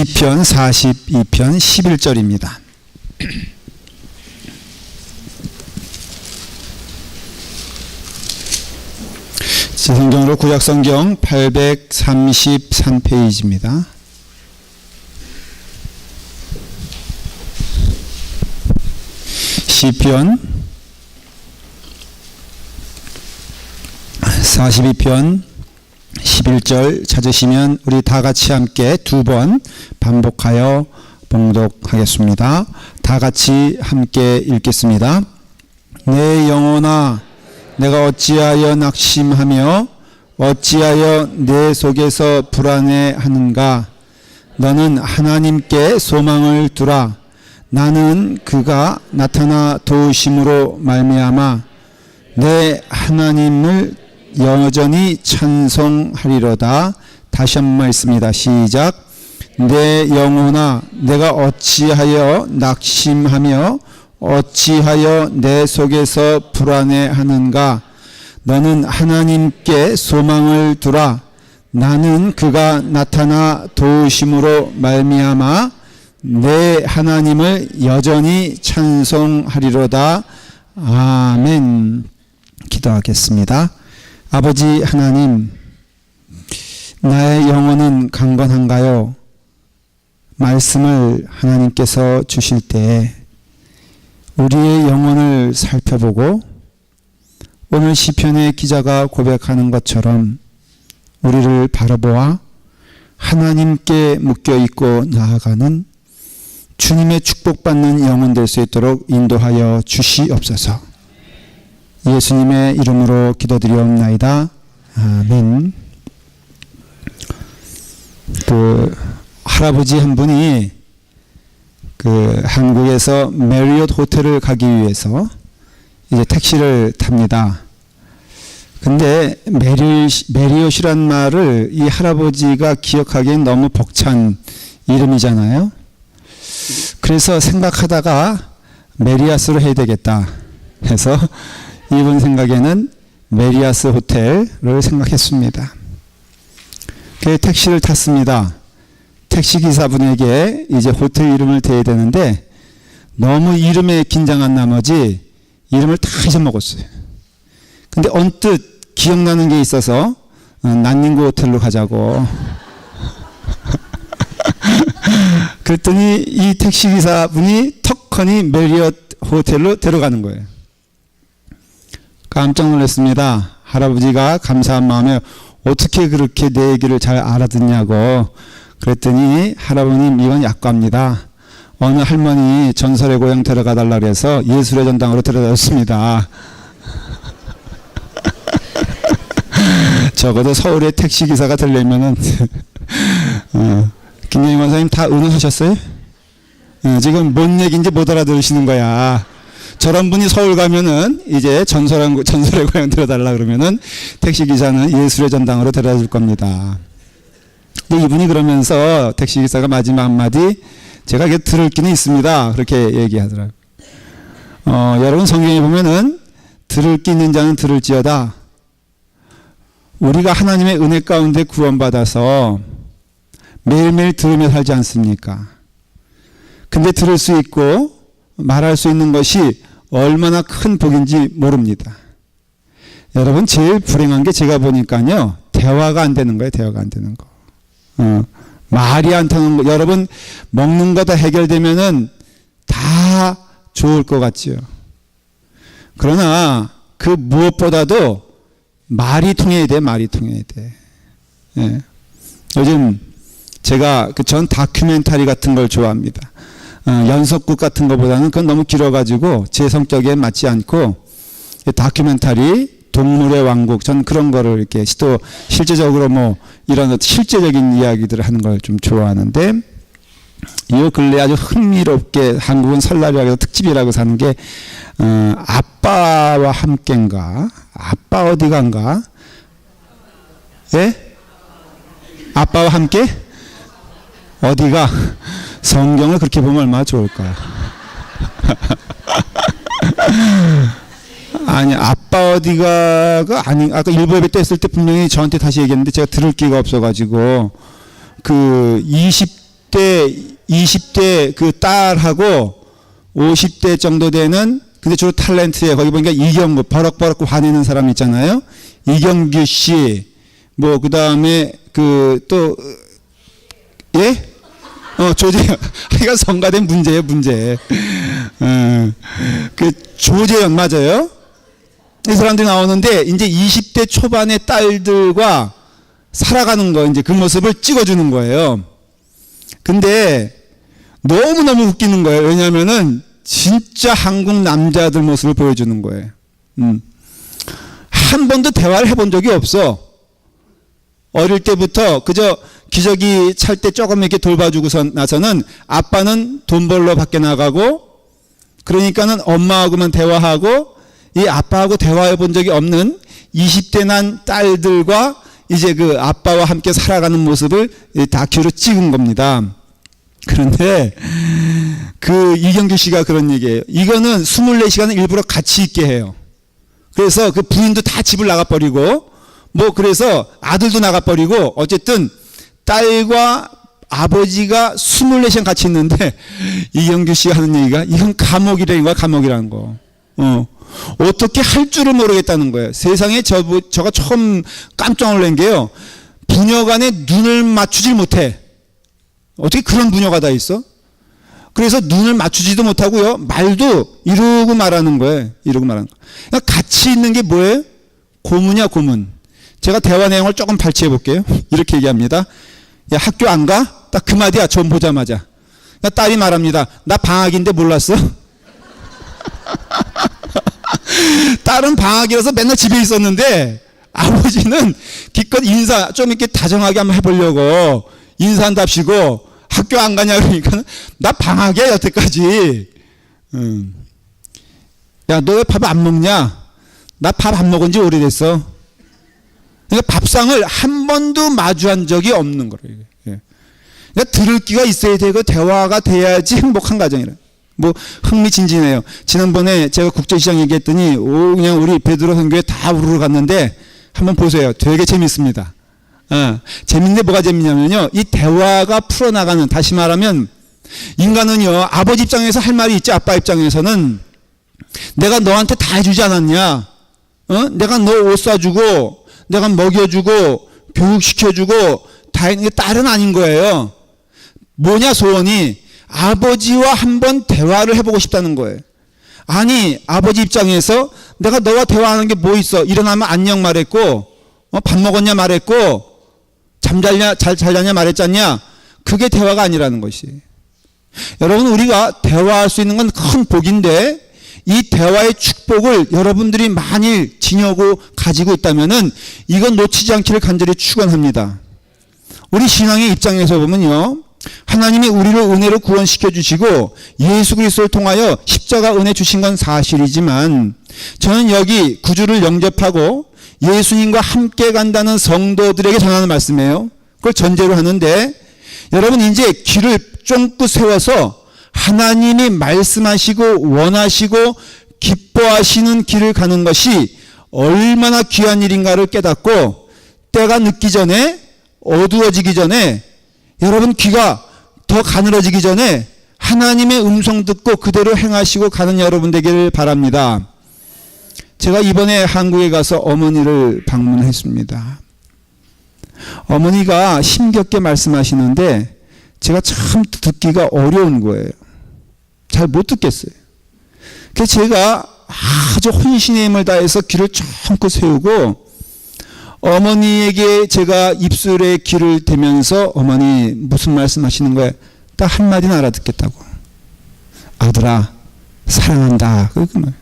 시편 42편 11절입니다. 제 성경으로 구약성경 833페이지입니다. 시편 42편 11절 찾으시면 우리 다 같이 함께 두 번 반복하여 봉독하겠습니다. 다 같이 함께 읽겠습니다. 내 영혼아 내가 어찌하여 낙심하며 어찌하여 내 속에서 불안해하는가. 너는 하나님께 소망을 두라. 나는 그가 나타나 도우심으로 말미암아 내 하나님을 여전히 찬송하리로다. 다시 한 번 말씀입니다. 시작. 내 영혼아 내가 어찌하여 낙심하며 어찌하여 내 속에서 불안해하는가. 너는 하나님께 소망을 두라. 나는 그가 나타나 도우심으로 말미암아 내 하나님을 여전히 찬송하리로다. 아멘. 기도하겠습니다. 아버지 하나님, 나의 영혼은 강건한가요? 말씀을 하나님께서 주실 때 우리의 영혼을 살펴보고 오늘 시편의 기자가 고백하는 것처럼 우리를 바라보아 하나님께 묶여있고 나아가는 주님의 축복받는 영혼 될 수 있도록 인도하여 주시옵소서. 예수님의 이름으로 기도드리옵나이다. 아멘. 할아버지 한 분이 한국에서 메리엇 호텔을 가기 위해서 이제 택시를 탑니다. 근데 메리엇이란 말을 이 할아버지가 기억하기엔 너무 벅찬 이름이잖아요. 그래서 생각하다가 메리아스로 해야 되겠다 해서 이분 생각에는 메리아스 호텔을 생각했습니다. 그래서 택시를 탔습니다. 택시기사분에게 이제 호텔 이름을 대야 되는데 너무 이름에 긴장한 나머지 이름을 다 잊어먹었어요. 근데 언뜻 기억나는 게 있어서 난닝구 호텔로 가자고 그랬더니 이 택시기사분이 턱하니 메리엇 호텔로 데려가는 거예요. 깜짝 놀랐습니다. 할아버지가 감사한 마음에 어떻게 그렇게 내 얘기를 잘 알아듣냐고 그랬더니 할아버님 이건 약과입니다. 어느 할머니 전설의 고향 데려가 달라 그래서 예술의 전당으로 데려다줬습니다. 적어도 서울의 택시기사가 되려면은 김영희 원사님 다 의논하셨어요? 지금 뭔 얘기인지 못 알아들으시는 거야. 저런 분이 서울 가면은 이제 전설의 고향 데려달라 그러면은 택시기사는 예술의 전당으로 데려다 줄 겁니다. 근데 이분이 그러면서 택시기사가 마지막 한마디 제가 이게 들을 끼는 있습니다. 그렇게 얘기하더라고요. 여러분 성경에 보면은 들을 끼 있는 자는 들을지어다. 우리가 하나님의 은혜 가운데 구원받아서 매일매일 들으며 살지 않습니까? 근데 들을 수 있고 말할 수 있는 것이 얼마나 큰 복인지 모릅니다. 여러분 제일 불행한 게 제가 보니까요. 대화가 안 되는 거예요. 대화가 안 되는 거. 말이 안 통하는 거. 여러분 먹는 거 다 해결되면은 다 좋을 것 같지요. 그러나 그 무엇보다도 말이 통해야 돼. 말이 통해야 돼. 예. 요즘 제가 전 다큐멘터리 같은 걸 좋아합니다. 연속극 같은 것보다는 그건 너무 길어가지고 제 성격에 맞지 않고 다큐멘터리 동물의 왕국 전 그런 거를 이렇게 또 실제적으로 뭐 이런 실제적인 이야기들을 하는 걸 좀 좋아하는데 이 근래 아주 흥미롭게 한국은 설날이라고 특집이라고 사는 게 아빠와 함께인가 아빠 어디 간가 예? 아빠와 함께 어디가 성경을 그렇게 보면 얼마나 좋을까요? 아니 아빠 어디가가 아니 아까 일부 예배 때 했을 때 분명히 저한테 다시 얘기했는데 제가 들을 기가 없어가지고 그 50대, 20대 그 딸하고 50대 정도 되는, 근데 주로 탤런트에 거기 보니까 이경규, 버럭버럭 화내는 사람 있잖아요. 이경규 씨, 뭐, 그 다음에 또, 예? 조재현. 이거 성가된 문제예요, 문제. 조재현, 맞아요? 이 사람들이 나오는데, 이제 20대 초반의 딸들과 살아가는 거, 이제 그 모습을 찍어주는 거예요. 근데, 너무너무 웃기는 거예요. 왜냐면은, 진짜 한국 남자들 모습을 보여주는 거예요. 한 번도 대화를 해본 적이 없어. 어릴 때부터 그저 기저귀 찰 때 조금 이렇게 돌봐주고 나서는 아빠는 돈 벌러 밖에 나가고, 그러니까는 엄마하고만 대화하고, 이 아빠하고 대화해 본 적이 없는 20대 난 딸들과 이제 그 아빠와 함께 살아가는 모습을 다큐로 찍은 겁니다. 그런데 그 이경규 씨가 그런 얘기예요. 이거는 24시간을 일부러 같이 있게 해요. 그래서 그 부인도 다 집을 나가버리고, 뭐 그래서 아들도 나가버리고, 어쨌든 딸과 아버지가 24시간 같이 있는데, 이경규 씨가 하는 얘기가 이건 감옥이라는 거. 어떻게 할 줄을 모르겠다는 거예요. 세상에 저가 처음 깜짝 놀란 게요. 부녀간에 눈을 맞추질 못해. 어떻게 그런 부녀가 다 있어? 그래서 눈을 맞추지도 못하고요. 말도 이러고 말하는 거예요. 이러고 말하는 거. 그러니까 같이 있는 게 뭐예요? 고문이야, 고문. 제가 대화 내용을 조금 발췌해 볼게요. 이렇게 얘기합니다. 야, 학교 안 가? 딱 그 마디야. 전 보자마자. 그러니까 딸이 말합니다. 나 방학인데 몰랐어? 딸은 방학이라서 맨날 집에 있었는데, 아버지는 기껏 인사 좀 이렇게 다정하게 한번 해보려고 인사한답시고 학교 안 가냐 그러니까 나 방학이야 여태까지. 야, 너 왜 밥 안 먹냐? 나 밥 안 먹은 지 오래됐어. 그러니까 밥상을 한 번도 마주한 적이 없는 거예요. 그러니까 들을 기가 있어야 되고 대화가 돼야지 행복한 가정이라. 뭐 흥미진진해요. 지난번에 제가 국제시장 얘기했더니 그냥 우리 베드로 선교회 다 우르르 갔는데 한번 보세요. 되게 재밌습니다. 재밌는데 뭐가 재밌냐면요. 이 대화가 풀어나가는, 다시 말하면 인간은요, 아버지 입장에서 할 말이 있지. 아빠 입장에서는 내가 너한테 다 해주지 않았냐? 내가 너 옷 사주고, 내가 먹여주고, 교육시켜주고, 다 했는 게 딸은 아닌 거예요. 뭐냐, 소원이? 아버지와 한번 대화를 해보고 싶다는 거예요. 아니, 아버지 입장에서 내가 너와 대화하는 게 뭐 있어? 일어나면 안녕 말했고, 밥 먹었냐 말했고, 잘 자냐 말했잖냐? 그게 대화가 아니라는 것이. 여러분, 우리가 대화할 수 있는 건 큰 복인데, 이 대화의 축복을 여러분들이 만일 지녀고 가지고 있다면은 이건 놓치지 않기를 간절히 축원합니다. 우리 신앙의 입장에서 보면요, 하나님이 우리를 은혜로 구원시켜 주시고 예수 그리스도를 통하여 십자가 은혜 주신 건 사실이지만, 저는 여기 구주를 영접하고 예수님과 함께 간다는 성도들에게 전하는 말씀이에요. 그걸 전제로 하는데, 여러분 이제 길을 쫑긋 세워서 하나님이 말씀하시고 원하시고 기뻐하시는 길을 가는 것이 얼마나 귀한 일인가를 깨닫고, 때가 늦기 전에, 어두워지기 전에, 여러분 귀가 더 가늘어지기 전에 하나님의 음성 듣고 그대로 행하시고 가는 여러분 되기를 바랍니다. 제가 이번에 한국에 가서 어머니를 방문했습니다. 어머니가 힘겹게 말씀하시는데 제가 참 듣기가 어려운 거예요. 잘 못 듣겠어요. 그래서 제가 아주 혼신의 힘을 다해서 귀를 쫑긋 세우고 어머니에게 제가 입술에 귀를 대면서, 어머니 무슨 말씀하시는 거예요? 딱 한마디는 알아듣겠다고. 아들아, 사랑한다. 그 말.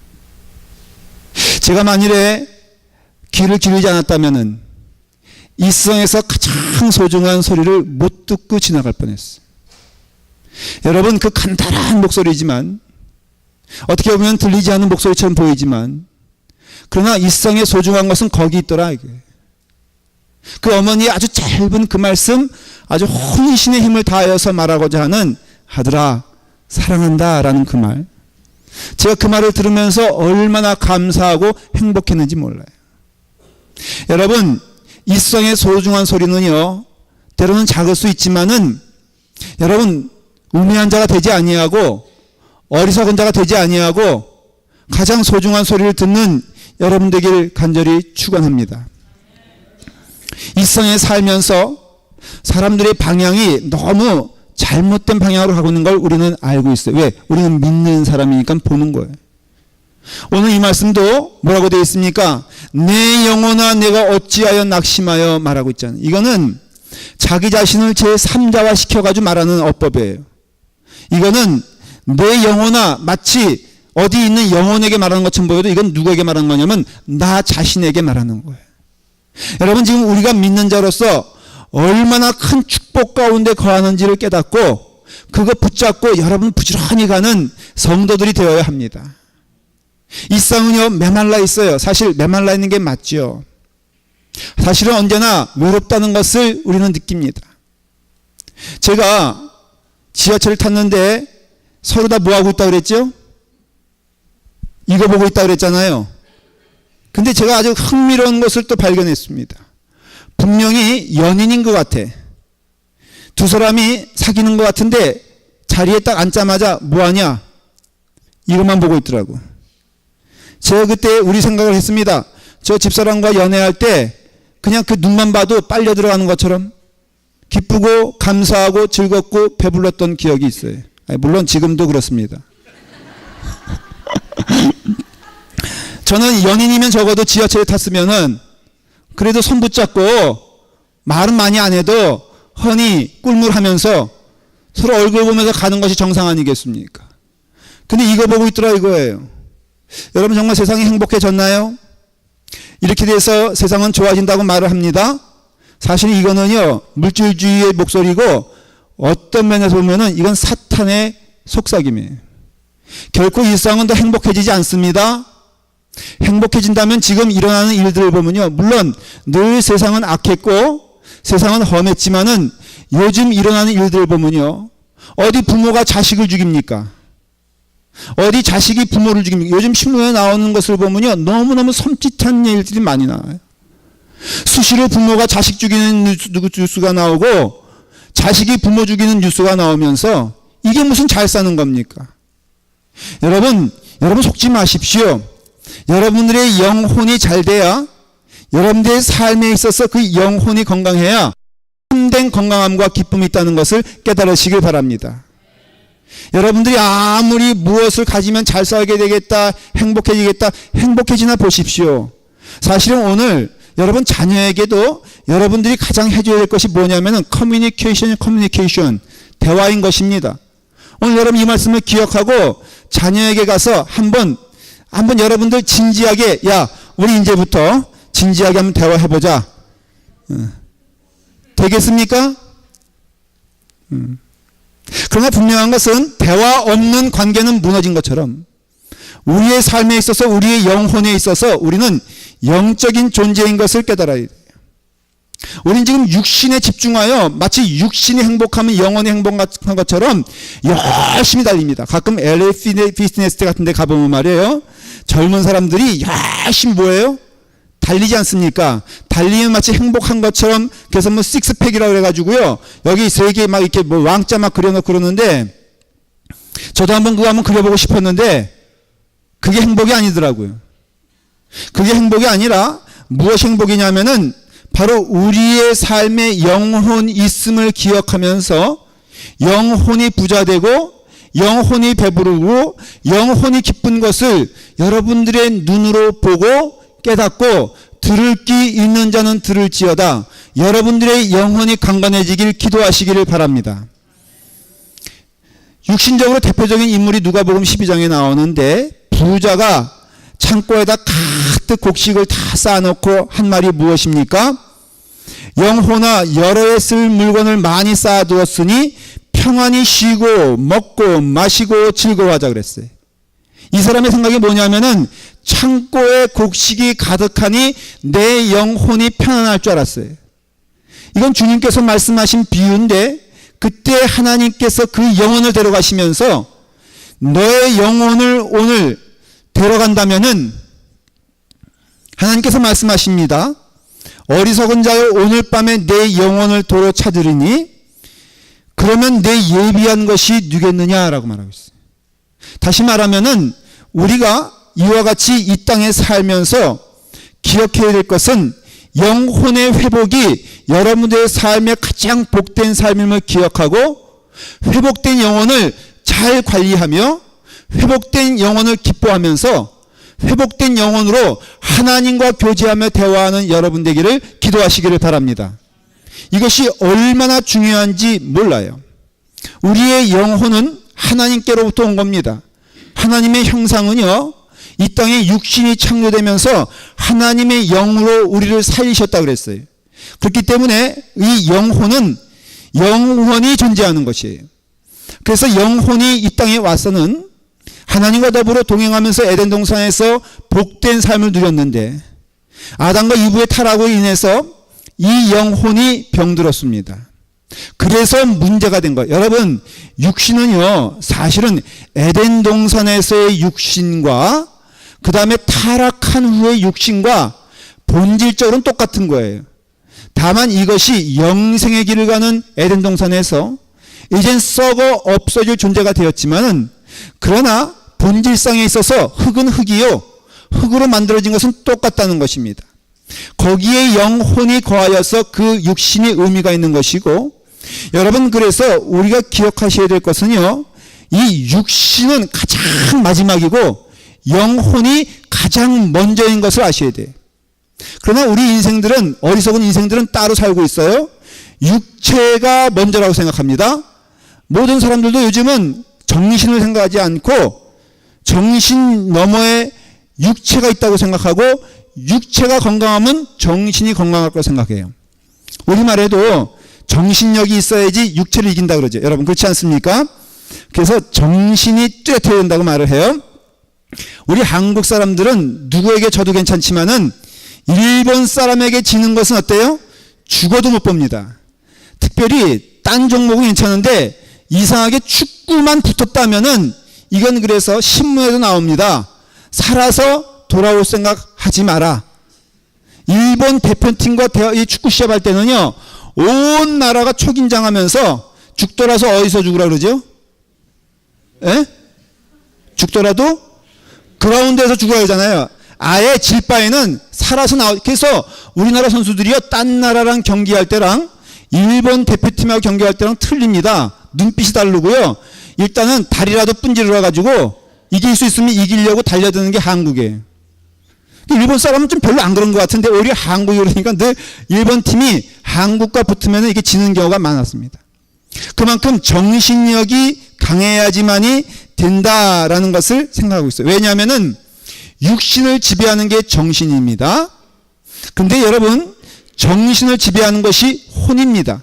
제가 만일에 귀를 기울이지 않았다면은 이 세상에서 가장 소중한 소리를 못 듣고 지나갈 뻔했어요. 여러분, 그 간단한 목소리지만, 어떻게 보면 들리지 않는 목소리처럼 보이지만, 그러나 이 세상에 소중한 것은 거기 있더라, 이게. 그 어머니의 아주 짧은 그 말씀, 아주 혼신의 힘을 다하여서 말하고자 하는 아들아 사랑한다 라는 그 말, 제가 그 말을 들으면서 얼마나 감사하고 행복했는지 몰라요. 여러분, 이 세상의 소중한 소리는요, 때로는 작을 수 있지만은, 여러분, 우매한 자가 되지 아니하고 어리석은 자가 되지 아니하고 가장 소중한 소리를 듣는 여러분 되길 간절히 축원합니다. 이 세상에 살면서 사람들의 방향이 너무 잘못된 방향으로 가고 있는 걸 우리는 알고 있어요. 왜? 우리는 믿는 사람이니까 보는 거예요. 오늘 이 말씀도 뭐라고 되어 있습니까? 내 영혼아 내가 어찌하여 낙심하여 말하고 있잖아요. 이거는 자기 자신을 제3자화 시켜가지고 말하는 어법이에요. 이거는 내 영혼아 마치 어디 있는 영혼에게 말하는 것처럼 보여도 이건 누구에게 말하는 거냐면 나 자신에게 말하는 거예요. 여러분, 지금 우리가 믿는 자로서 얼마나 큰 축복 가운데 거하는지를 깨닫고 그거 붙잡고 여러분 부지런히 가는 성도들이 되어야 합니다. 이 세상은요 메말라 있어요. 사실 메말라 있는 게 맞죠. 사실은 언제나 외롭다는 것을 우리는 느낍니다. 제가 지하철을 탔는데 서로 다 뭐하고 있다고 그랬죠? 이거 보고 있다고 그랬잖아요. 근데 제가 아주 흥미로운 것을 또 발견했습니다. 분명히 연인인 것 같아. 두 사람이 사귀는 것 같은데 자리에 딱 앉자마자 뭐하냐? 이것만 보고 있더라고. 제가 그때 우리 생각을 했습니다. 저 집사람과 연애할 때 그냥 그 눈만 봐도 빨려 들어가는 것처럼 기쁘고 감사하고 즐겁고 배불렀던 기억이 있어요. 물론 지금도 그렇습니다. 저는 연인이면 적어도 지하철에 탔으면은 그래도 손 붙잡고 말은 많이 안 해도 흔히 꿀물하면서 서로 얼굴 보면서 가는 것이 정상 아니겠습니까? 근데 이거 보고 있더라 이거예요. 여러분 정말 세상이 행복해졌나요? 이렇게 돼서 세상은 좋아진다고 말을 합니다. 사실 이거는요 물질주의의 목소리고 어떤 면에서 보면은 이건 사탄의 속삭임이에요. 결코 이 세상은 더 행복해지지 않습니다. 행복해진다면 지금 일어나는 일들을 보면요 물론 늘 세상은 악했고 세상은 험했지만은 요즘 일어나는 일들을 보면요 어디 부모가 자식을 죽입니까? 어디 자식이 부모를 죽입니까? 요즘 신문에 나오는 것을 보면요 너무너무 섬찟한 일들이 많이 나와요. 수시로 부모가 자식 죽이는 뉴스가 나오고 자식이 부모 죽이는 뉴스가 나오면서 이게 무슨 잘 사는 겁니까? 여러분 속지 마십시오. 여러분들의 영혼이 잘 돼야 여러분들의 삶에 있어서 그 영혼이 건강해야 참된 건강함과 기쁨이 있다는 것을 깨달으시길 바랍니다. 여러분들이 아무리 무엇을 가지면 잘 살게 되겠다, 행복해지겠다, 행복해지나 보십시오. 사실은 오늘 여러분 자녀에게도 여러분들이 가장 해줘야 될 것이 뭐냐면은 커뮤니케이션, 대화인 것입니다. 오늘 여러분 이 말씀을 기억하고 자녀에게 가서 한번 여러분들 진지하게 야 우리 이제부터 진지하게 한번 대화해보자. 되겠습니까? 그러나 분명한 것은 대화 없는 관계는 무너진 것처럼 우리의 삶에 있어서 우리의 영혼에 있어서 우리는 영적인 존재인 것을 깨달아야 돼요. 우리는 지금 육신에 집중하여 마치 육신이 행복하면 영혼이 행복한 것처럼 열심히 달립니다. 가끔 LA 피트니스 같은 데 가보면 말이에요. 젊은 사람들이 열심히 뭐예요? 달리지 않습니까? 달리면 마치 행복한 것처럼 그래서 뭐 식스팩이라고 그래가지고요. 여기 세 개 막 이렇게 뭐 왕자 막 그려놓고 그러는데 저도 한번 그거 한번 그려보고 싶었는데 그게 행복이 아니더라고요. 그게 행복이 아니라 무엇이 행복이냐면은 바로 우리의 삶에 영혼이 있음을 기억하면서 영혼이 부자되고 영혼이 배부르고 영혼이 기쁜 것을 여러분들의 눈으로 보고 깨닫고 들을 귀 있는 자는 들을지어다. 여러분들의 영혼이 강건해지길 기도하시기를 바랍니다. 육신적으로 대표적인 인물이 누가복음 12장에 나오는데 부자가 창고에다 가득 곡식을 다 쌓아놓고 한 말이 무엇입니까? 영혼아 여러 해 쓸 물건을 많이 쌓아두었으니 평안히 쉬고 먹고 마시고 즐거워하자 그랬어요. 이 사람의 생각이 뭐냐면은 창고에 곡식이 가득하니 내 영혼이 편안할 줄 알았어요. 이건 주님께서 말씀하신 비유인데 그때 하나님께서 그 영혼을 데려가시면서 너의 영혼을 오늘 데려간다면은 하나님께서 말씀하십니다. 어리석은 자여 오늘 밤에 내 영혼을 도로 찾으리니 그러면 내 예비한 것이 누겠느냐라고 말하고 있어요. 다시 말하면은 우리가 이와 같이 이 땅에 살면서 기억해야 될 것은 영혼의 회복이 여러분들의 삶의 가장 복된 삶임을 기억하고 회복된 영혼을 잘 관리하며 회복된 영혼을 기뻐하면서 회복된 영혼으로 하나님과 교제하며 대화하는 여러분 되기를 기도하시기를 바랍니다. 이것이 얼마나 중요한지 몰라요. 우리의 영혼은 하나님께로부터 온 겁니다. 하나님의 형상은요, 이 땅에 육신이 창조되면서 하나님의 영으로 우리를 살리셨다 그랬어요. 그렇기 때문에 이 영혼은 영원히 존재하는 것이에요. 그래서 영혼이 이 땅에 와서는 하나님과 더불어 동행하면서 에덴 동산에서 복된 삶을 누렸는데 아담과 이브의 타락으로 인해서 이 영혼이 병들었습니다. 그래서 문제가 된 거예요. 여러분, 육신은요, 사실은 에덴 동산에서의 육신과 그 다음에 타락한 후의 육신과 본질적으로는 똑같은 거예요. 다만 이것이 영생의 길을 가는 에덴 동산에서 이젠 썩어 없어질 존재가 되었지만은, 그러나 본질상에 있어서 흙은 흙이요, 흙으로 만들어진 것은 똑같다는 것입니다. 거기에 영혼이 거하여서 그 육신이 의미가 있는 것이고, 여러분, 그래서 우리가 기억하셔야 될 것은요, 이 육신은 가장 마지막이고 영혼이 가장 먼저인 것을 아셔야 돼요. 그러나 우리 인생들은, 어리석은 인생들은 따로 살고 있어요. 육체가 먼저라고 생각합니다. 모든 사람들도 요즘은 정신을 생각하지 않고 정신 너머에 육체가 있다고 생각하고 육체가 건강하면 정신이 건강할 거라고 생각해요. 우리말에도 정신력이 있어야지 육체를 이긴다 그러죠. 여러분, 그렇지 않습니까? 그래서 정신이 뚜렷해야 된다고 말을 해요. 우리 한국 사람들은 누구에게 져도 괜찮지만은 일본 사람에게 지는 것은 어때요? 죽어도 못 봅니다. 특별히 딴 종목은 괜찮은데 이상하게 축구만 붙었다면은 이건 그래서 신문에도 나옵니다. 살아서 돌아올 생각 하지 마라. 일본 대표팀과 이 축구 시합할 때는요, 온 나라가 초긴장하면서 죽더라도 어디서 죽으라 그러죠? 예? 죽더라도 그라운드에서 죽으라 그러잖아요. 아예 질 바에는 살아서 그래서 우리나라 선수들이요, 딴 나라랑 경기할 때랑 일본 대표팀하고 경기할 때랑 틀립니다. 눈빛이 다르고요. 일단은 다리라도 분질러 가지고 이길 수 있으면 이기려고 달려드는 게 한국이에요. 일본 사람은 좀 별로 안 그런 것 같은데 오히려 한국이 그러니까 늘 일본 팀이 한국과 붙으면 이렇게 지는 경우가 많았습니다. 그만큼 정신력이 강해야지만이 된다라는 것을 생각하고 있어요. 왜냐하면은 육신을 지배하는 게 정신입니다. 근데 여러분, 정신을 지배하는 것이 혼입니다.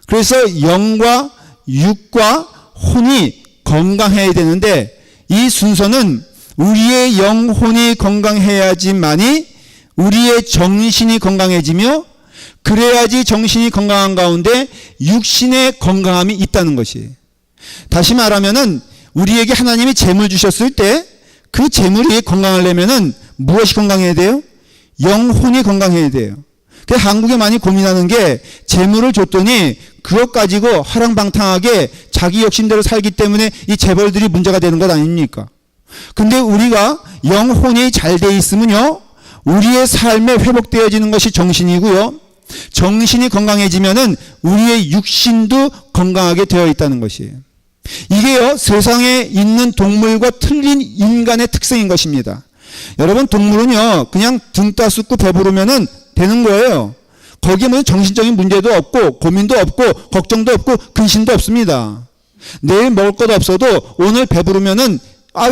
그래서 영과 육과 혼이 건강해야 되는데 이 순서는 우리의 영혼이 건강해야지만이 우리의 정신이 건강해지며, 그래야지 정신이 건강한 가운데 육신의 건강함이 있다는 것이에요. 다시 말하면은 우리에게 하나님이 재물 주셨을 때 그 재물이 건강하려면은 무엇이 건강해야 돼요? 영혼이 건강해야 돼요. 그래서 한국에 많이 고민하는 게 재물을 줬더니 그것 가지고 허랑방탕하게 자기 욕심대로 살기 때문에 이 재벌들이 문제가 되는 것 아닙니까? 근데 우리가 영혼이 잘 돼 있으면요, 우리의 삶에 회복되어지는 것이 정신이고요, 정신이 건강해지면은 우리의 육신도 건강하게 되어 있다는 것이에요. 이게요, 세상에 있는 동물과 틀린 인간의 특성인 것입니다. 여러분, 동물은요, 그냥 등 따숩고 배부르면은 되는 거예요. 거기에 무슨 정신적인 문제도 없고 고민도 없고 걱정도 없고 근심도 없습니다. 내일 먹을 것 없어도 오늘 배부르면은,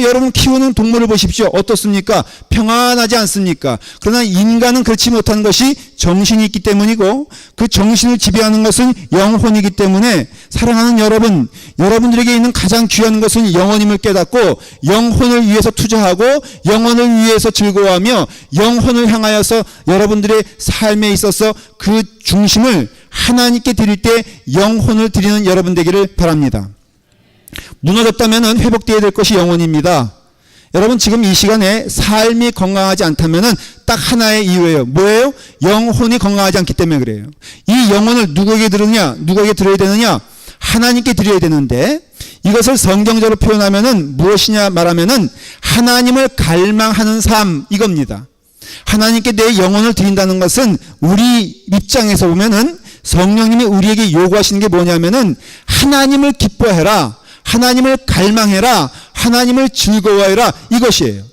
여러분 키우는 동물을 보십시오. 어떻습니까? 평안하지 않습니까? 그러나 인간은 그렇지 못한 것이 정신이 있기 때문이고, 그 정신을 지배하는 것은 영혼이기 때문에, 사랑하는 여러분, 여러분들에게 있는 가장 귀한 것은 영혼임을 깨닫고 영혼을 위해서 투자하고 영혼을 위해서 즐거워하며 영혼을 향하여서 여러분들의 삶에 있어서 그 중심을 하나님께 드릴 때 영혼을 드리는 여러분 되기를 바랍니다. 무너졌다면 회복되어야 될 것이 영혼입니다. 여러분, 지금 이 시간에 삶이 건강하지 않다면 딱 하나의 이유예요. 뭐예요? 영혼이 건강하지 않기 때문에 그래요. 이 영혼을 누구에게 들어야 되느냐? 하나님께 드려야 되는데 이것을 성경적으로 표현하면은 무엇이냐 말하면은 하나님을 갈망하는 삶 이겁니다. 하나님께 내 영혼을 드린다는 것은 우리 입장에서 보면은 성령님이 우리에게 요구하시는 게 뭐냐면은 하나님을 기뻐해라, 하나님을 갈망해라, 하나님을 즐거워해라 이것이에요.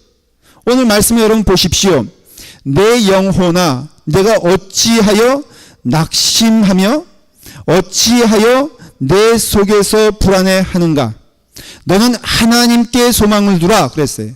오늘 말씀을 여러분 보십시오. 내 영혼아 내가 어찌하여 낙심하며 어찌하여 내 속에서 불안해하는가. 너는 하나님께 소망을 두라 그랬어요.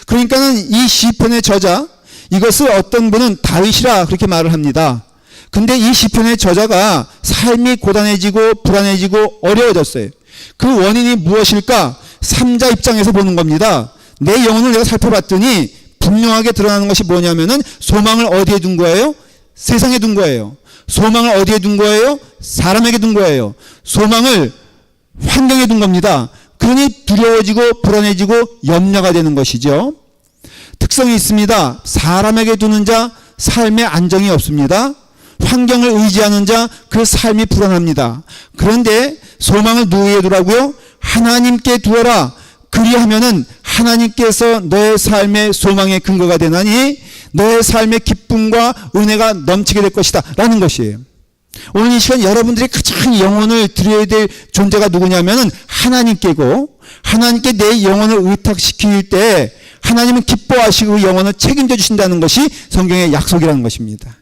그러니까는 이 시편의 저자 이것을 어떤 분은 다윗이라 그렇게 말을 합니다. 근데 이 시편의 저자가 삶이 고단해지고 불안해지고 어려워졌어요. 그 원인이 무엇일까? 3자 입장에서 보는 겁니다. 내 영혼을 내가 살펴봤더니 분명하게 드러나는 것이 뭐냐면은 소망을 어디에 둔 거예요? 세상에 둔 거예요. 소망을 어디에 둔 거예요? 사람에게 둔 거예요. 소망을 환경에 둔 겁니다. 그러니 두려워지고 불안해지고 염려가 되는 것이죠. 특성이 있습니다. 사람에게 두는 자 삶에 안정이 없습니다. 환경을 의지하는 자 그 삶이 불안합니다. 그런데 소망을 누구에게 두라고요? 하나님께 두어라. 그리하면은 하나님께서 너의 삶의 소망의 근거가 되나니 너의 삶의 기쁨과 은혜가 넘치게 될 것이다 라는 것이에요. 오늘 이 시간 여러분들이 가장 영혼을 드려야 될 존재가 누구냐면은 하나님께고, 하나님께 내 영혼을 의탁시킬 때 하나님은 기뻐하시고 영혼을 책임져 주신다는 것이 성경의 약속이라는 것입니다.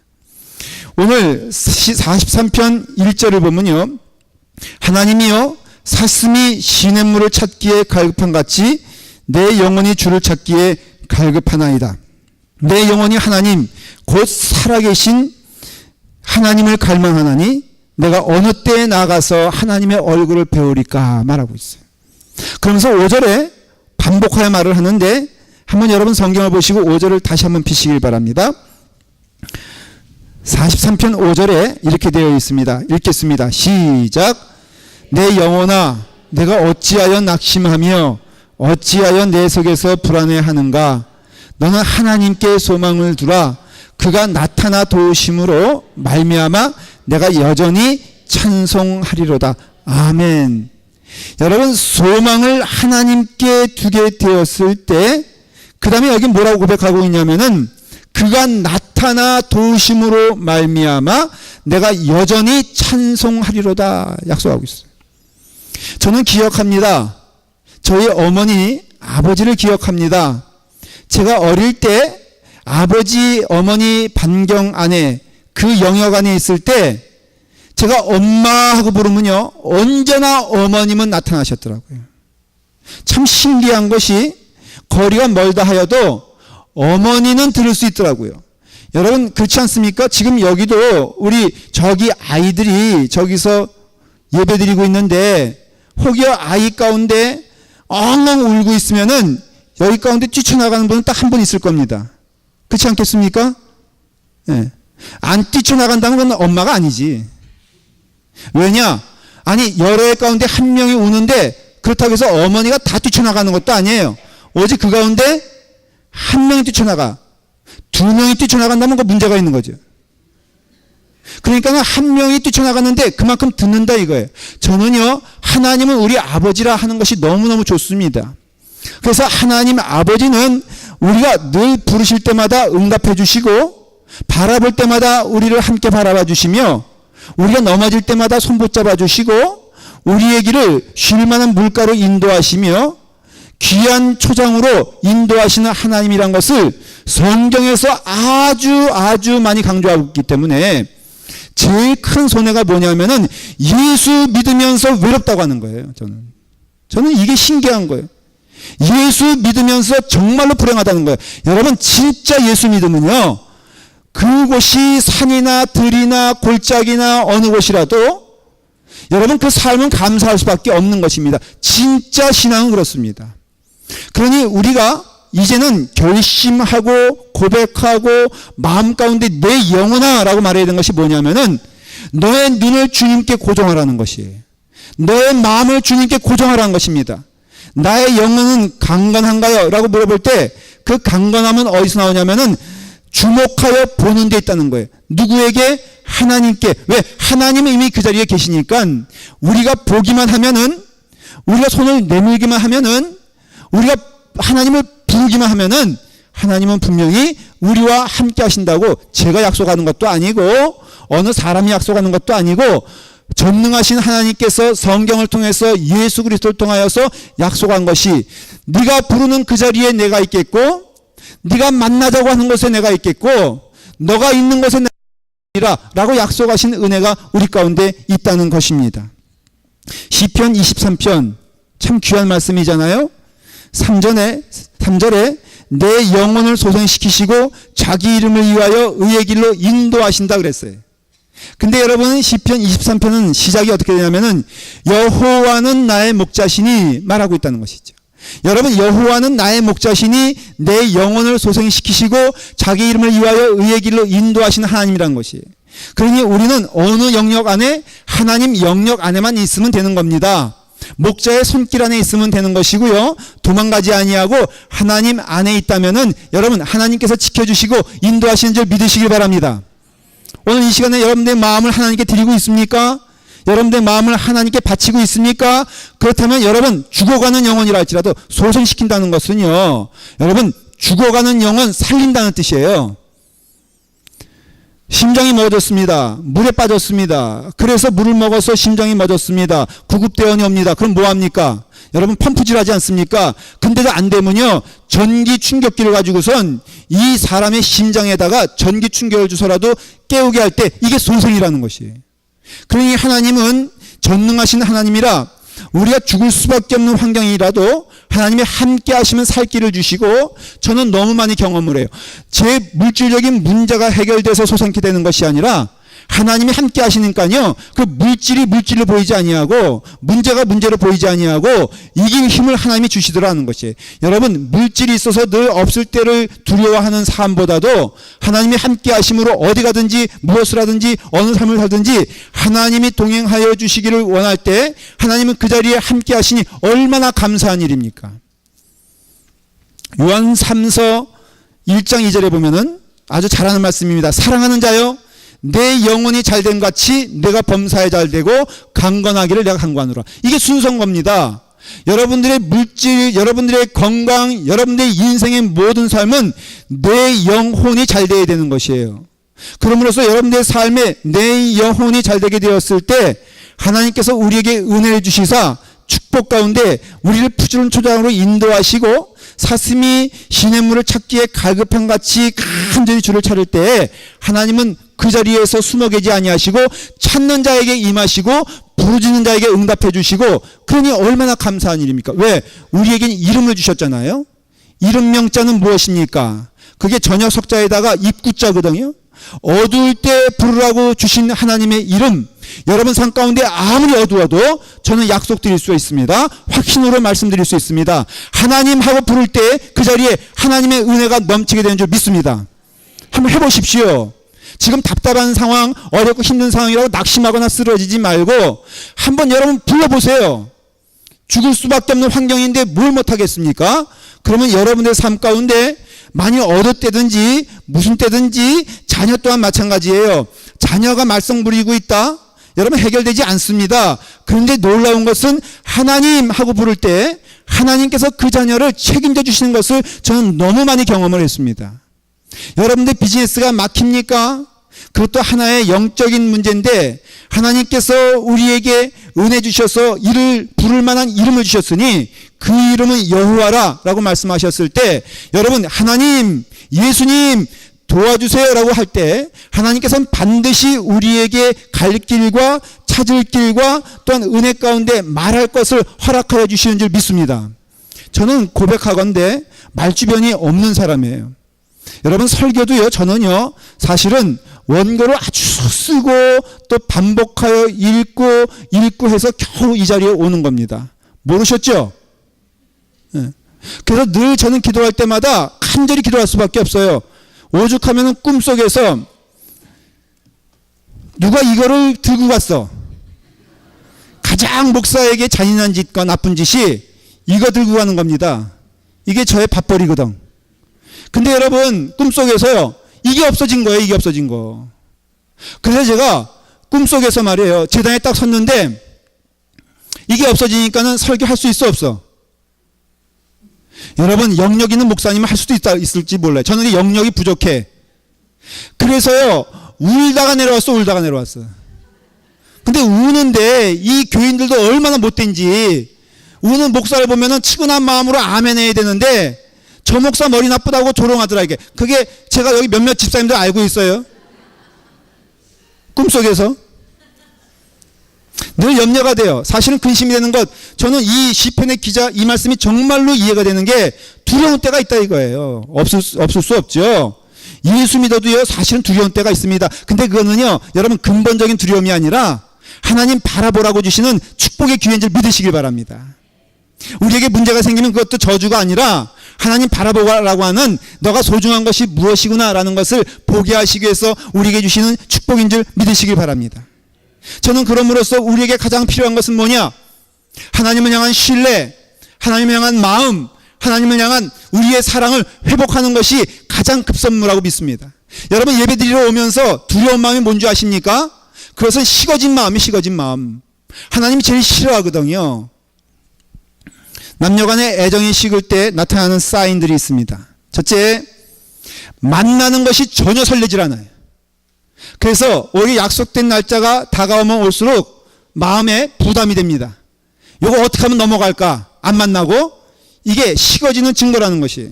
오늘 43편 1절을 보면요, 하나님이여 사슴이 시냇물을 찾기에 갈급한 같이 내 영혼이 주를 찾기에 갈급하나이다. 내 영혼이 하나님 곧 살아계신 하나님을 갈망하나니 내가 어느 때에 나가서 하나님의 얼굴을 배우리까 말하고 있어요. 그러면서 5절에 반복하여 말을 하는데 한번 여러분 성경을 보시고 5절을 다시 한번 피시길 바랍니다. 43편 5절에 이렇게 되어 있습니다. 읽겠습니다. 시작. 내 영혼아 내가 어찌하여 낙심하며 어찌하여 내 속에서 불안해하는가. 너는 하나님께 소망을 두라. 그가 나타나 도우심으로 말미암아 내가 여전히 찬송하리로다. 아멘. 여러분 소망을 하나님께 두게 되었을 때 그 다음에 여기 뭐라고 고백하고 있냐면은 그가 나타나 도우심으로 말미암아 내가 여전히 찬송하리로다 약속하고 있어요. 저는 기억합니다. 저희 어머니 아버지를 기억합니다. 제가 어릴 때 아버지 어머니 반경 안에 그 영역 안에 있을 때 제가 엄마하고 부르면요 언제나 어머님은 나타나셨더라고요. 참 신기한 것이 거리가 멀다 하여도 어머니는 들을 수 있더라고요. 여러분 그렇지 않습니까? 지금 여기도 우리 저기 아이들이 저기서 예배드리고 있는데 혹여 아이 가운데 엉엉 울고 있으면은 여기 가운데 뛰쳐나가는 분은 딱 한 분 있을 겁니다. 그렇지 않겠습니까? 네. 안 뛰쳐나간다는 건 엄마가 아니지. 왜냐? 아니 여러 애 가운데 한 명이 우는데 그렇다고 해서 어머니가 다 뛰쳐나가는 것도 아니에요. 오직 그 가운데 한 명이 뛰쳐나가. 두 명이 뛰쳐나간다면 그 문제가 있는 거죠. 그러니까 한 명이 뛰쳐나갔는데 그만큼 듣는다 이거예요. 저는요 하나님은 우리 아버지라 하는 것이 너무너무 좋습니다. 그래서 하나님 아버지는 우리가 늘 부르실 때마다 응답해 주시고 바라볼 때마다 우리를 함께 바라봐 주시며 우리가 넘어질 때마다 손 붙잡아 주시고 우리의 길을 쉴 만한 물가로 인도하시며 귀한 초장으로 인도하시는 하나님이란 것을 성경에서 아주 많이 강조하고 있기 때문에 제일 큰 손해가 뭐냐면은 예수 믿으면서 외롭다고 하는 거예요. 저는 이게 신기한 거예요. 예수 믿으면서 정말로 불행하다는 거예요. 여러분 진짜 예수 믿으면요 그곳이 산이나 들이나 골짜기나 어느 곳이라도 여러분 그 삶은 감사할 수밖에 없는 것입니다. 진짜 신앙은 그렇습니다. 그러니 우리가 이제는 결심하고 고백하고 마음 가운데 내 영혼아 라고 말해야 되는 것이 뭐냐면은 너의 눈을 주님께 고정하라는 것이에요. 너의 마음을 주님께 고정하라는 것입니다. 나의 영혼은 강건한가요? 라고 물어볼 때 그 강건함은 어디서 나오냐면은 주목하여 보는 데 있다는 거예요. 누구에게? 하나님께, 왜? 하나님은 이미 그 자리에 계시니까 우리가 보기만 하면은, 우리가 손을 내밀기만 하면은, 우리가 하나님을 부르기만 하면은 하나님은 분명히 우리와 함께 하신다고. 제가 약속하는 것도 아니고 어느 사람이 약속하는 것도 아니고 전능하신 하나님께서 성경을 통해서 예수 그리스도를 통하여서 약속한 것이, 네가 부르는 그 자리에 내가 있겠고, 네가 만나자고 하는 곳에 내가 있겠고, 너가 있는 곳에 내가 있으리라 라고 약속하신 은혜가 우리 가운데 있다는 것입니다. 시편 23편 참 귀한 말씀이잖아요. 3절에 내 영혼을 소생시키시고 자기 이름을 위하여 의의 길로 인도하신다 그랬어요. 근데 여러분, 시편 23편은 시작이 어떻게 되냐면은 여호와는 나의 목자시니 말하고 있다는 것이죠. 여러분, 여호와는 나의 목자시니 내 영혼을 소생시키시고 자기 이름을 위하여 의의 길로 인도하시는 하나님이라는 것이에요. 그러니 우리는 어느 영역 안에, 하나님 영역 안에만 있으면 되는 겁니다. 목자의 손길 안에 있으면 되는 것이고요. 도망가지 아니하고 하나님 안에 있다면은 여러분, 하나님께서 지켜주시고 인도하시는 줄 믿으시길 바랍니다. 오늘 이 시간에 여러분들의 마음을 하나님께 드리고 있습니까? 여러분들의 마음을 하나님께 바치고 있습니까? 그렇다면 여러분, 죽어가는 영혼이라 할지라도 소생시킨다는 것은요, 여러분, 죽어가는 영혼 살린다는 뜻이에요. 심장이 멎었습니다. 물에 빠졌습니다. 그래서 물을 먹어서 심장이 멎었습니다. 구급대원이 옵니다. 그럼 뭐합니까? 여러분, 펌프질하지 않습니까? 근데도 안 되면요, 전기 충격기를 가지고선 이 사람의 심장에다가 전기 충격을 주서라도 깨우게 할 때, 이게 소생이라는 것이에요. 그러니 하나님은 전능하신 하나님이라 우리가 죽을 수밖에 없는 환경이라도 하나님이 함께 하시면 살 길을 주시고, 저는 너무 많이 경험을 해요. 제 물질적인 문제가 해결돼서 소생케 되는 것이 아니라 하나님이 함께 하시니까요, 그 물질이 물질로 보이지 아니하고 문제가 문제로 보이지 아니하고 이길 힘을 하나님이 주시더라는 것이에요. 여러분, 물질이 있어서 늘 없을 때를 두려워하는 삶보다도 하나님이 함께 하심으로 어디 가든지 무엇을 하든지 어느 삶을 살든지 하나님이 동행하여 주시기를 원할 때 하나님은 그 자리에 함께 하시니 얼마나 감사한 일입니까? 요한 3서 1장 2절에 보면은 아주 잘하는 말씀입니다. 사랑하는 자여, 내 영혼이 잘된 같이 내가 범사에 잘되고 강건하기를 내가 간구하노라. 이게 순서인 겁니다. 여러분들의 물질, 여러분들의 건강, 여러분들의 인생의 모든 삶은 내 영혼이 잘되어야 되는 것이에요. 그러므로서 여러분들의 삶에 내 영혼이 잘되게 되었을 때 하나님께서 우리에게 은혜를 주시사 축복 가운데 우리를 푸주른 초장으로 인도하시고, 사슴이 시냇물을 찾기에 갈급한 같이 간절히 주를 찾을 때 하나님은 그 자리에서 숨어 계지 아니하시고 찾는 자에게 임하시고 부르짖는 자에게 응답해 주시고, 그러니 얼마나 감사한 일입니까? 왜? 우리에게는 이름을 주셨잖아요. 이름 명자는 무엇입니까? 그게 저녁 석자에다가 입구자거든요. 어두울 때 부르라고 주신 하나님의 이름, 여러분 삶 가운데 아무리 어두워도 저는 약속드릴 수 있습니다. 확신으로 말씀드릴 수 있습니다. 하나님 하고 부를 때 그 자리에 하나님의 은혜가 넘치게 되는 줄 믿습니다. 한번 해보십시오. 지금 답답한 상황, 어렵고 힘든 상황이라고 낙심하거나 쓰러지지 말고 한번 여러분 불러보세요. 죽을 수밖에 없는 환경인데 뭘 못하겠습니까? 그러면 여러분의 삶 가운데 많이 어느 때든지 무슨 때든지, 자녀 또한 마찬가지예요. 자녀가 말썽 부리고 있다? 여러분, 해결되지 않습니다. 그런데 놀라운 것은 하나님 하고 부를 때 하나님께서 그 자녀를 책임져 주시는 것을 저는 너무 많이 경험을 했습니다. 여러분들 비즈니스가 막힙니까? 그것도 하나의 영적인 문제인데 하나님께서 우리에게 은혜 주셔서 이를 부를 만한 이름을 주셨으니 그 이름은 여호와라 라고 말씀하셨을 때, 여러분, 하나님, 예수님 도와주세요 라고 할 때 하나님께서는 반드시 우리에게 갈 길과 찾을 길과 또한 은혜 가운데 말할 것을 허락하여 주시는 줄 믿습니다. 저는 고백하건대 말주변이 없는 사람이에요. 여러분, 설교도요, 저는요 사실은 원고를 아주 쓰고 또 반복하여 읽고 해서 겨우 이 자리에 오는 겁니다. 모르셨죠? 네. 그래서 늘 저는 기도할 때마다 간절히 기도할 수밖에 없어요. 오죽하면 꿈속에서 누가 이거를 들고 갔어. 가장 목사에게 잔인한 짓과 나쁜 짓이 이거 들고 가는 겁니다. 이게 저의 밥벌이거든. 근데 여러분, 꿈속에서요, 이게 없어진 거예요. 이게 없어진 거. 그래서 제가 꿈속에서 말이에요. 재단에 딱 섰는데 이게 없어지니까는 설교할 수 있어 없어? 여러분 영역 있는 목사님은 할 수도 있을지 몰라요. 저는 이 영역이 부족해. 그래서요 울다가 내려왔어. 근데 우는데 이 교인들도 얼마나 못된지 우는 목사를 보면은 치근한 마음으로 아멘 해야 되는데 저 목사 머리 나쁘다고 조롱하더라 이게. 그게 제가 여기 몇몇 집사님들 알고 있어요. 꿈속에서. 늘 염려가 돼요. 사실은 근심이 되는 것. 저는 이 시편의 기자 이 말씀이 정말로 이해가 되는 게 두려운 때가 있다 이거예요. 없을 수 없죠. 예수 믿어도요 사실은 두려운 때가 있습니다. 근데 그거는요 여러분 근본적인 두려움이 아니라 하나님 바라보라고 주시는 축복의 기회인 줄 믿으시길 바랍니다. 우리에게 문제가 생기면 그것도 저주가 아니라 하나님 바라보라고 하는 너가 소중한 것이 무엇이구나 라는 것을 보게 하시기 위해서 우리에게 주시는 축복인 줄 믿으시길 바랍니다. 저는 그럼으로써 우리에게 가장 필요한 것은 뭐냐? 하나님을 향한 신뢰, 하나님을 향한 마음, 하나님을 향한 우리의 사랑을 회복하는 것이 가장 급선무라고 믿습니다. 여러분 예배드리러 오면서 두려운 마음이 뭔지 아십니까? 그것은 식어진 마음. 하나님이 제일 싫어하거든요. 남녀간의 애정이 식을 때 나타나는 사인들이 있습니다. 첫째, 만나는 것이 전혀 설레질 않아요. 그래서 오히려 약속된 날짜가 다가오면 올수록 마음에 부담이 됩니다. 이거 어떻게 하면 넘어갈까? 안 만나고 이게 식어지는 증거라는 것이에요.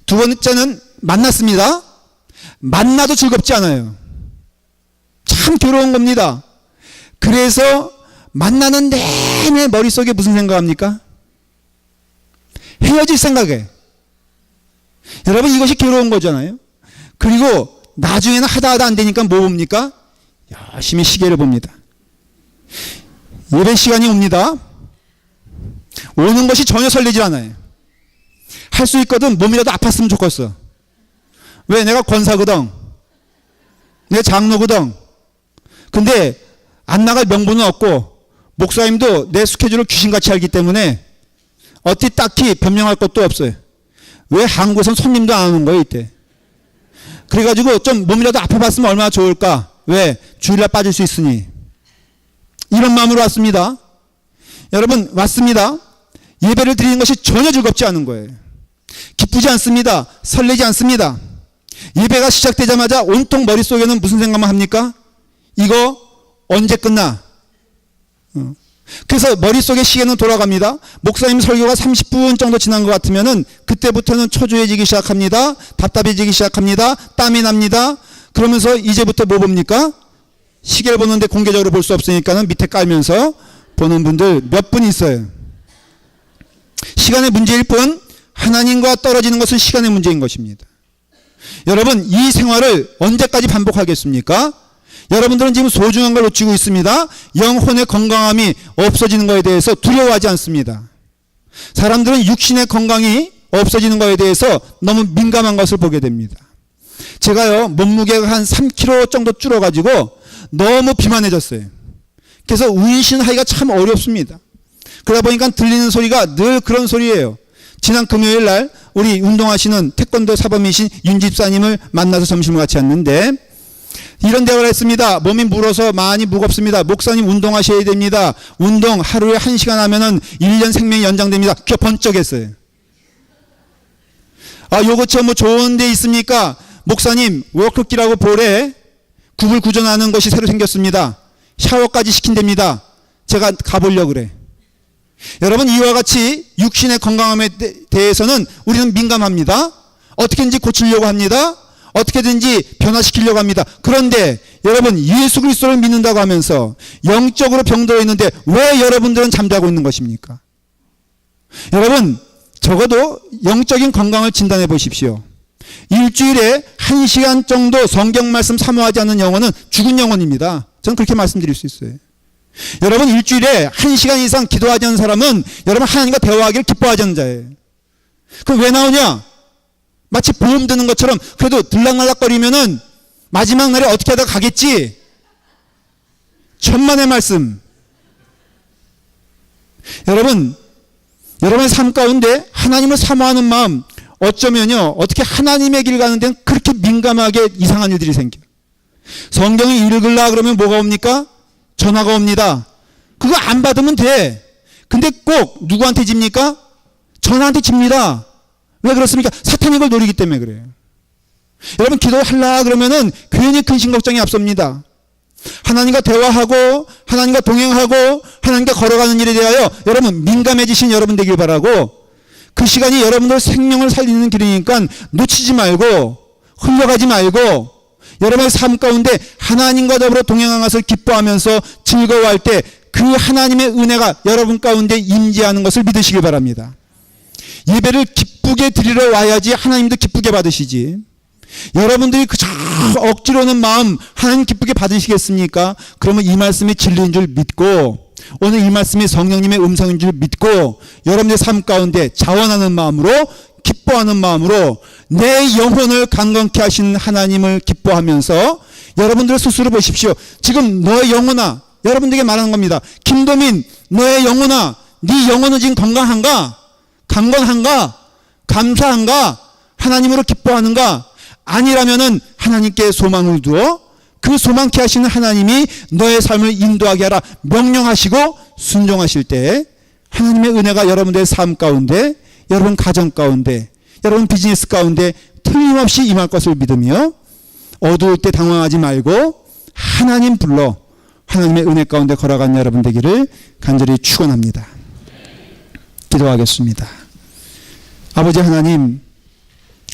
두 번째는 만났습니다. 만나도 즐겁지 않아요. 참 괴로운 겁니다. 그래서 만나는 내내 머릿속에 무슨 생각합니까? 헤어질 생각에. 여러분 이것이 괴로운 거잖아요. 그리고 나중에는 하다 안 되니까 뭐 봅니까? 열심히 시계를 봅니다. 예배 시간이 옵니다. 오는 것이 전혀 설레지 않아요. 할 수 있거든 몸이라도 아팠으면 좋겠어. 왜? 내가 권사거든. 내가 장로거든. 근데 안 나갈 명분은 없고 목사님도 내 스케줄을 귀신같이 알기 때문에 어떻게 딱히 변명할 것도 없어요. 왜 한국에선 손님도 안 오는 거예요 이때. 그래가지고 좀 몸이라도 아파봤으면 얼마나 좋을까. 왜? 주일날 빠질 수 있으니. 이런 마음으로 왔습니다. 여러분 왔습니다. 예배를 드리는 것이 전혀 즐겁지 않은 거예요. 기쁘지 않습니다. 설레지 않습니다. 예배가 시작되자마자 온통 머릿속에는 무슨 생각만 합니까? 이거 언제 끝나? 그래서 머릿속에 시계는 돌아갑니다. 목사님 설교가 30분 정도 지난 것 같으면은 그때부터는 초조해지기 시작합니다. 답답해지기 시작합니다. 땀이 납니다. 그러면서 이제부터 뭐 봅니까? 시계를 보는데 공개적으로 볼 수 없으니까는 밑에 깔면서 보는 분들 몇 분 있어요. 시간의 문제일 뿐 하나님과 떨어지는 것은 시간의 문제인 것입니다. 여러분 이 생활을 언제까지 반복하겠습니까? 여러분들은 지금 소중한 걸 놓치고 있습니다. 영혼의 건강함이 없어지는 것에 대해서 두려워하지 않습니다. 사람들은 육신의 건강이 없어지는 것에 대해서 너무 민감한 것을 보게 됩니다. 제가요 몸무게가 한 3kg 정도 줄어가지고 너무 비만해졌어요. 그래서 운신하기가 참 어렵습니다. 그러다 보니까 들리는 소리가 늘 그런 소리예요. 지난 금요일 날 우리 운동하시는 태권도 사범이신 윤 집사님을 만나서 점심을 같이 했는데 이런 대화를 했습니다. 몸이 물어서 많이 무겁습니다. 목사님 운동하셔야 됩니다. 운동 하루에 1시간 하면은 1년 생명이 연장됩니다. 귀가 번쩍했어요. 요거 뭐 좋은 데 있습니까? 목사님 워크기라고 볼에 굽을 구전하는 것이 새로 생겼습니다. 샤워까지 시킨답니다. 제가 가보려고 그래. 여러분 이와 같이 육신의 건강함에 대해서는 우리는 민감합니다. 어떻게든지 고치려고 합니다. 어떻게든지 변화시키려고 합니다. 그런데 여러분 예수 그리스도를 믿는다고 하면서 영적으로 병들어 있는데 왜 여러분들은 잠자고 있는 것입니까? 여러분 적어도 영적인 건강을 진단해 보십시오. 일주일에 1시간 정도 성경 말씀 사모하지 않는 영혼은 죽은 영혼입니다. 저는 그렇게 말씀드릴 수 있어요. 여러분 일주일에 1시간 이상 기도하지 않는 사람은 여러분 하나님과 대화하기를 기뻐하지 않는 자예요. 그럼 왜 나오냐? 마치 보험 드는 것처럼 그래도 들락날락거리면은 마지막 날에 어떻게 하다가 가겠지. 천만의 말씀. 여러분 여러분의 삶 가운데 하나님을 사모하는 마음 어쩌면요 어떻게 하나님의 길 가는 데는 그렇게 민감하게 이상한 일들이 생겨요. 성경을 읽으려 그러면 뭐가 옵니까? 전화가 옵니다. 그거 안 받으면 돼. 근데 꼭 누구한테 집니까? 전화한테 집니다. 왜 그렇습니까? 사탄이 그걸 노리기 때문에 그래요. 여러분 기도하려 그러면은 괜히 근심 걱정이 앞섭니다. 하나님과 대화하고 하나님과 동행하고 하나님과 걸어가는 일에 대하여 여러분 민감해지신 여러분 되길 바라고, 그 시간이 여러분들 생명을 살리는 길이니까 놓치지 말고 흘러가지 말고 여러분의 삶 가운데 하나님과 더불어 동행하는 것을 기뻐하면서 즐거워할 때 그 하나님의 은혜가 여러분 가운데 임재하는 것을 믿으시기 바랍니다. 예배를 기쁘게 드리러 와야지 하나님도 기쁘게 받으시지. 여러분들이 그저 억지로는 마음 하나님 기쁘게 받으시겠습니까? 그러면 이 말씀이 진리인 줄 믿고 오늘 이 말씀이 성령님의 음성인 줄 믿고 여러분의 삶 가운데 자원하는 마음으로 기뻐하는 마음으로 내 영혼을 강건케 하신 하나님을 기뻐하면서 여러분들 스스로 보십시오. 지금 너의 영혼아, 여러분들에게 말하는 겁니다. 김도민, 너의 영혼아, 네 영혼은 지금 건강한가? 강건한가? 감사한가? 하나님으로 기뻐하는가? 아니라면은 하나님께 소망을 두어 그 소망케 하시는 하나님이 너의 삶을 인도하게 하라 명령하시고 순종하실 때 하나님의 은혜가 여러분들의 삶 가운데, 여러분 가정 가운데, 여러분 비즈니스 가운데 틀림없이 임할 것을 믿으며 어두울 때 당황하지 말고 하나님 불러 하나님의 은혜 가운데 걸어가는 여러분 되기를 간절히 축원합니다. 기도하겠습니다. 아버지 하나님,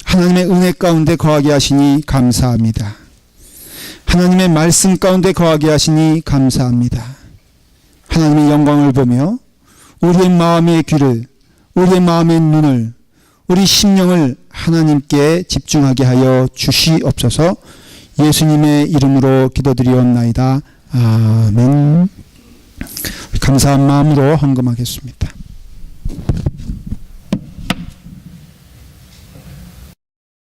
하나님의 은혜 가운데 거하게 하시니 감사합니다. 하나님의 말씀 가운데 거하게 하시니 감사합니다. 하나님의 영광을 보며 우리의 마음의 귀를, 우리의 마음의 눈을, 우리 심령을 하나님께 집중하게 하여 주시옵소서. 예수님의 이름으로 기도드리옵나이다. 아멘. 감사한 마음으로 헌금하겠습니다.